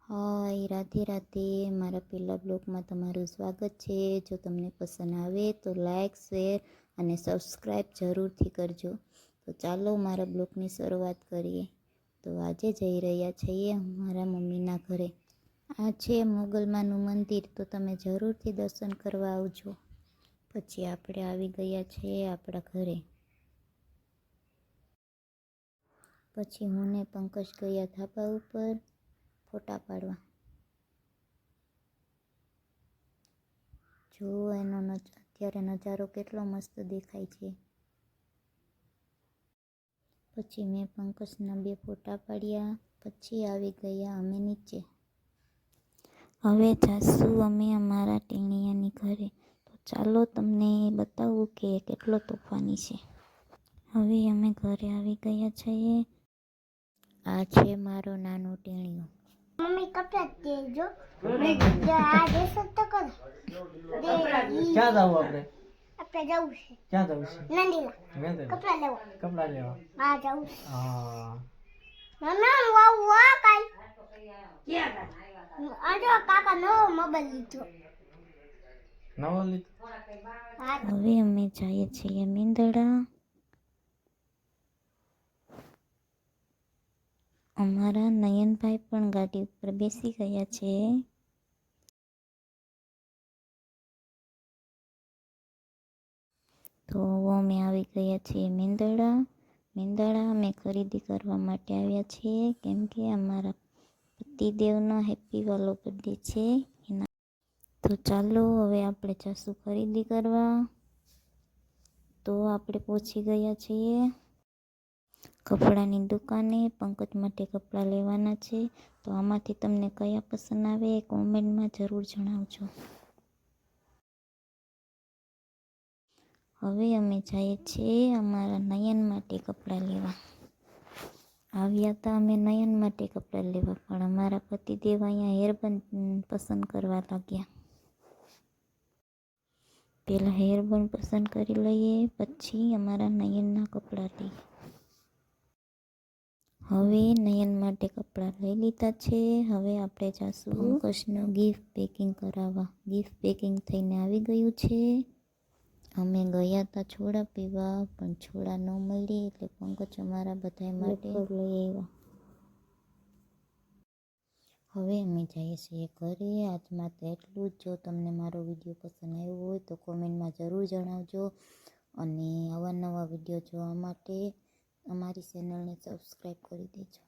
હાય, રાધે રાધે. મારા પહેલા બ્લોગમાં તમારું સ્વાગત છે. જો તમને પસંદ આવે તો લાઈક, શેર અને સબસ્ક્રાઈબ જરૂરથી કરજો. તો ચાલો મારા બ્લોગની શરૂઆત કરીએ. તો આજે જઈ રહ્યા છીએ મારા મમ્મીના ઘરે. આ છે મોગલમાનું મંદિર, તો તમે જરૂરથી દર્શન કરવા આવજો. પછી આપણે આવી ગયા છીએ આપણા ઘરે. પછી હું ને પંકજ ગયા ધાબા ઉપર ફોટા પાડવા. જો એનો અત્યારે નજારો કેટલો મસ્ત દેખાય છે. પછી મેં પંકજના 2 ફોટા પાડ્યા. પછી આવી ગયા અમે નીચે. હવે જાશું અમે અમારા ટેણિયાની ઘરે. તો ચાલો તમને બતાવું કે કેટલો તોફાની છે. હવે અમે ઘરે આવી ગયા છીએ. આ છે મારો નાનો ટેણિયો. મમ્મી કપડા દેજો. આ દેશો તો કર. ક્યાં જાવ આપણે? આપણે જવું છે. ક્યાં જવું છે? નંદીલા. કપડા લેવા. કપડા લેવા. હા જવું છે. હા. મમ્મી વાવ વા કાઈ. આજો કાકા નવો મોબાઈલ લીધો. નવો લીધો? હવે અમે જઈએ છીએ મેંદડા. અમારા નયનભાઈ પણ ગાડી ઉપર બેસી ગયા છે. તો અમે આવી ગયા છીએ મેંદડા અમે ખરીદી કરવા માટે આવ્યા છીએ, કેમ કે અમારા પતિદેવનો હેપી વાલો બર્થડે છે એના. તો ચાલો હવે આપણે જશું ખરીદી કરવા. તો આપણે પહોંચી ગયા છીએ કપડાની દુકાને. પંકજ માટે કપડાં લેવાના છે. તો આમાંથી તમને કયા પસંદ આવે એ કોમેન્ટમાં જરૂર જણાવજો. હવે અમે જઈએ છીએ અમારા નયન માટે કપડાં લેવા. આવ્યા હતા અમે નયન માટે કપડાં લેવા, પણ અમારા પતિદેવ અહીંયા હેરબેન્ડ પસંદ કરવા લાગ્યા. પહેલાં હેરબેન્ડ પસંદ કરી લઈએ, પછી અમારા નયનના કપડાં લઈએ. હવે નયન માટે કપડાં લઈ લીધા છે. હવે આપણે જાશું પંકજનું ગિફ્ટ પેકિંગ કરાવવા. ગિફ્ટ પેકિંગ થઈને આવી ગયું છે. અમે ગયા હતા છોડા પીવા, પણ છોડા ન મળી, એટલે પંકજ અમારા બધા માટે લઈ આવ્યા. હવે અમે જઈએ છીએ ઘરે. આજમાં તો એટલું જ. જો તમને મારો વિડીયો પસંદ આવ્યો હોય તો કોમેન્ટમાં જરૂર જણાવજો, અને આવા નવા વિડીયો જોવા માટે અમારી ચેનલને સબસ્ક્રાઈબ કરી દેજો.